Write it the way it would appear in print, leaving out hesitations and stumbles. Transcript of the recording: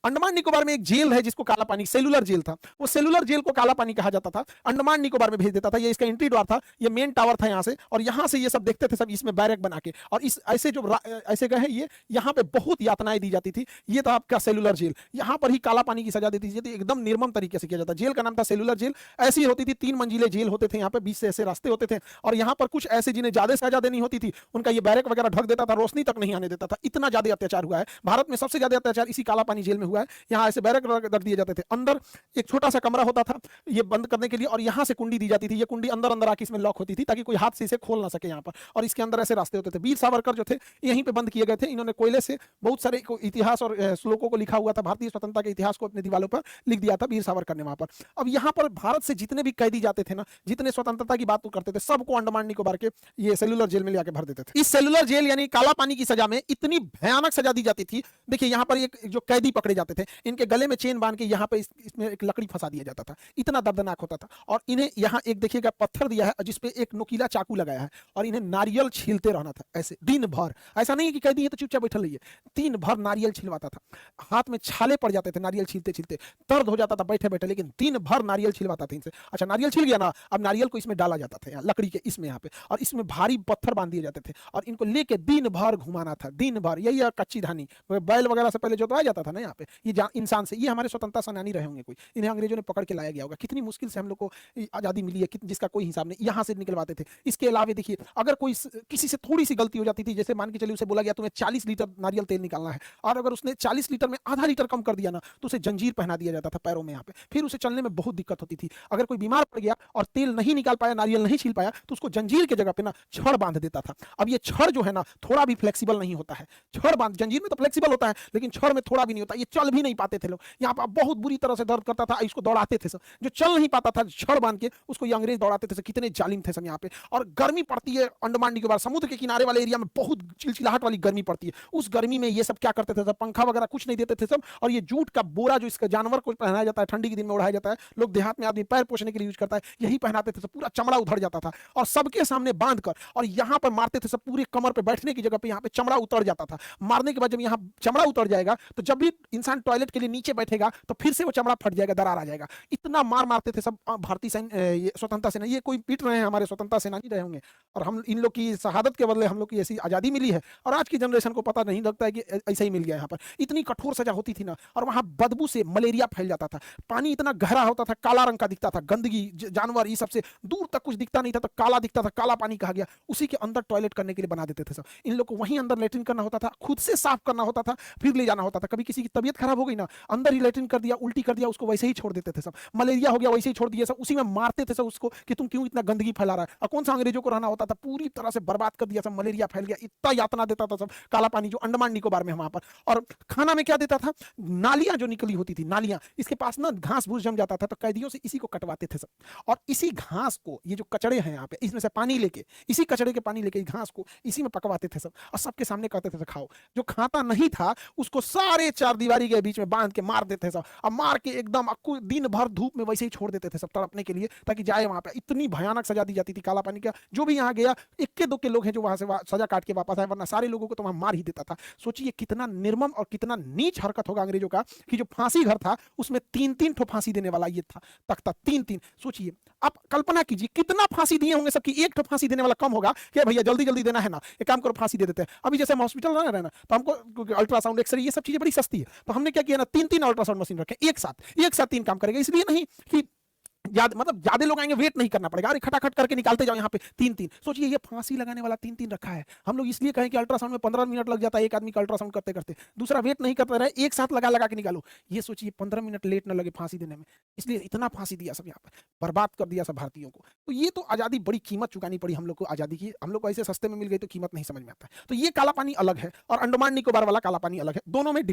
अंडमान निकोबार में एक जेल है जिसको काला पानी, सेलुलर जेल था, वो सेलुलर जेल को काला पानी कहा जाता था, अंडमान निकोबार में भेज देता था। ये इसका एंट्री द्वार था, ये मेन टावर था यहाँ से, और यहाँ से ये सब देखते थे सब इसमें बैरक बना के, और इस ऐसे जो ऐसे गए ये यहाँ पे बहुत यातनाएं दी जाती थी। ये था आपका सेलुलर जेल, यहाँ पर ही काला पानी की सजा देती थी, एकदम निर्मम तरीके से किया जाता। जेल का नाम था सेलुलर जेल। ऐसी होती थी, 3 मंजिले जेल होते थे यहाँ पे, 20 से ऐसे रास्ते होते थे, और यहाँ पर कुछ ऐसे जिन्हें ज्यादा सजा देनी होती थी उनका ये बैरक वगैरह ढक देता था, रोशनी तक नहीं आने देता था। इतना ज्यादा अत्याचार हुआ है भारत में, सबसे ज्यादा अत्याचार इसी काला पानी जेल में हुआ है। यहाँ ऐसे बैरक रख दिए जाते थे, अंदर एक छोटा सा कमरा होता था ये बंद करने के लिए, और यहाँ से कुंडी दी जाती थी, ये कुंडी अंदर अंदर आके इसमें लॉक होती थी ताकि कोई हाथ से इसे खोल ना सके यहाँ पर, और इसके अंदर ऐसे रास्ते होते थे। वीर सावरकर जो थे यहीं पे बंद किए गए थे, इन्होंने कोयले से बहुत सारे इतिहास और श्लोकों को लिखा हुआ था, भारतीय स्वतंत्रता के इतिहास को अपने दीवारों पर लिख दिया था वीर सावरकर ने वहां पर। अब यहाँ पर भारत से जितने भी कैदी जाते थे ना, जितने स्वतंत्रता की बात करते थे, सबको अंडमान निकोबार के ये सेलुलर जेल में लेकर भर देते थे। इस सेलुलर जेल यानी काला पानी की सजा में इतनी भयानक सजा दी जाती थी। देखिए यहाँ पर एक जो कैदी पकड़े जाते थे, इनके गले में चेन बांध के यहाँ पे इसमें एक लकड़ी फंसा दिया जाता था, इतना दर्दनाक होता था। और इन्हें यहाँ एक देखिएगा पत्थर दिया है जिसपे एक नुकीला चाकू लगाया है, और इन्हें नारियल छीलते रहना था ऐसे दिन भर। ऐसा नहीं कि कैदी है तो चुपचाप बैठा रहिए, दिन भर नारियल छिलवाता था, हाथ में छाले पड़ जाते थे नारियल छीलते छीलते, दर्द हो जाता था बैठे बैठे, लेकिन दिन भर नारियल छिलवाता था इनसे। अच्छा नारियल छिल गया ना, अब नारियल को इसमें डाला जाता था, लकड़ी के इसमें यहाँ पे, और इसमें भारी पत्थर बांध दिए जाते थे, और इनको लेके दिन भर घुमाना था, दिन भर। यही कच्ची धानी बैल वगैरह से पहले जोतवाया जाता था ना यहाँ पे, ये इंसान से, ये हमारे स्वतंत्रता सेनानी रहे होंगे कोई, इन्हें अंग्रेजों ने पकड़ के लाया गया होगा। कितनी मुश्किल से हम लोग को आजादी मिली है जिसका कोई हिसाब नहीं, यहाँ से निकलवाते थे। इसके अलावा देखिए अगर कोई किसी से थोड़ी सी गलती हो जाती थी, जैसे मान के चलिए उसे बोला गया तुम्हें 40 लीटर नारियल तेल निकालना है, और अगर उसने 40 लीटर में आधा लीटर कम कर दिया ना, तो उसे जंजीर पहना दिया जाता था पैरों में यहाँ पे, फिर उसे चलने में बहुत दिक्कत होती थी। अगर कोई बीमार पड़ गया और तेल नहीं निकाल पाया, नारियल नहीं छील पाया, तो उसको जंजीर के जगह पे ना छड़ बांध देता था। अब ये छड़ जो है ना थोड़ा भी फ्लेक्सिबल नहीं होता है, छड़ बांध, जंजीर में तो फ्लेक्सिबल होता है लेकिन छड़ में थोड़ा भी नहीं होता, ये चल भी नहीं पाते थे लोग। यहाँ पर बहुत बुरी तरह से दर्द करता था, इसको दौड़ाते थे सब, जो चल नहीं पाता था छड़ बांध के उसको ये अंग्रेज दौड़ाते थे। कितने जालिम थे सब यहाँ पे। और गर्मी पड़ती है अंडमान निकोबार समुद्र के किनारे वाले एरिया में, बहुत चिलचिलाहट वाली गर्मी पड़ती है। उस गर्मी में ये सब क्या करते थे सब, पंखा वगैरह कुछ नहीं देते थे सब, और ये जूट का बोरा जो इसका जानवर को पहनाया जाता है, ठंडी के दिन में उड़ाया जाता है, लोग देहात में आदमी पैर पोछने के लिए यूज करता है, यही पहनाते थे सब, पूरा चमड़ा उधड़ जाता था, और सबके सामने बांध कर और यहाँ पर मारते थे सब, पूरे कमर पे बैठने की जगह पे यहाँ पे चमड़ा उतर जाता था। मारने के बाद जब यहाँ चमड़ा उतर जाएगा तो जब भी इंसान टॉयलेट के लिए नीचे बैठेगा तो फिर से वो चमड़ा फट जाएगा, दरार आ जाएगा। इतना मार मारते थे सब भारतीय स्वतंत्रता सेना। ये कोई पीट रहे हैं हमारे स्वतंत्रता सेनानी रहे होंगे, और हम इन लोग की शहादत के बदले हम लोग की ऐसी आजादी मिली है, और आज की जनरेशन को पता नहीं लगता है कि ऐसा ही मिल गया। यहाँ पर इतनी कठोर सजा होती थी ना, और वहां बदबू से मलेरिया फैल जाता था, पानी इतना गहरा होता था, काला रंग का दिखता था, गंदगी जानवर ये सबसे दूर तक कुछ दिखता नहीं था, तो काला दिखता था, काला पानी कहा गया। उसी के अंदर टॉयलेट करने के लिए बना देते थे सब। इन लोग को वहीं अंदर लेटरिन करना होता था, खुद से साफ करना होता था, फिर ले जाना होता था। कभी किसी की तबीयत खराब हो गई ना, अंदर ही लेटरिन कर दिया, उल्टी कर दिया, उसको वैसे ही छोड़ देते थे सब। मलेरिया हो गया वैसे ही छोड़ दिया सब, उसी में मारते थे सब उसको कि तुम क्यों इतना गंदगी फैला रहा है। और कौन सा अंग्रेजों को रहना होता था, पूरी तरह से बर्बाद कर दिया सब, मलेरिया फैल गया, इतना यातना देता था सब काला पानी जो अंडमान निकोबार में वहां पर। और खाना में क्या देता था, नालियां जो निकली होती थी, नालियां, इसके पास ना घास भूस जम जाता था, तो कैदियों से इसी को कटवाते थे सब, और इसी घास को, ये जो कचड़े हैं यहाँ पे, इसमें से पानी लेके, इसी कचड़े के पानी लेके घास को इसी में पकवाते थे सब, और सबके सामने कहते थे खाओ। जो खाता नहीं था उसको सारे चार दीवारी के बीच में बांध के मार देते सब, और मार के एकदम दिन भर धूप में वैसे ही छोड़ देते थे सब तड़पने के लिए, ताकि जाए वहां पे। इतनी भयानक सजा दी जाती थी काला पानी का। जो भी यहाँ गया, इक्के दुक्के लोग हैं जो वहां से सजा काट के वापस आए, वरना सारे लोगों को तो वहां मार ही देता था। सोचिए कितना निर्मम और कितना नीच हरकत होगा अंग्रेजों का, कि जो फांसी घर था उसमें 3-3 ठो फांसी देने वाला ये था, तख्ता 3-3। सोचिए आप कल्पना कीजिए कितना फांसी दिए होंगे सबकी, एक ठो फांसी देने वाला कम होगा कि भैया जल्दी जल्दी देना है ना, एक काम करो फांसी दे देते हैं। अभी जैसे हम हॉस्पिटल रहे ना, तो हमको अल्ट्रासाउंड, एक्सरे, ये सब चीजें बड़ी सस्ती है, तो हमने क्या किया ना, 3-3 अल्ट्रासाउंड मशीन रखे एक साथ 3 काम करेगा। इसलिए नहीं कि ज्यादा लोग आएंगे, वेट नहीं करना पड़ेगा, अरे खटाखट करके निकालते जाओ यहाँ पे 3-3। सोचिए ये फांसी लगाने वाला 3-3 रखा है। हम लोग इसलिए कहें कि अल्ट्रासाउंड में 15 मिनट लग जाता है एक आदमी का अल्ट्रासाउंड करते करते, दूसरा वेट नहीं करता रहे, एक साथ लगा लगा के निकालो। ये सोचिए 15 मिनट लेट न लगे फांसी देने में, इसलिए इतना फांसी दिया सब, यहाँ पर बर्बाद कर दिया सब भारतीयों को। तो ये तो आजादी, बड़ी कीमत चुकानी पड़ी हम लोग को आजादी की। हम लोग को ऐसे सस्ते में मिल गई तो कीमत नहीं समझ में आता है। तो ये काला पानी अलग है और अंडमान निकोबार वाला काला पानी अलग है, दोनों में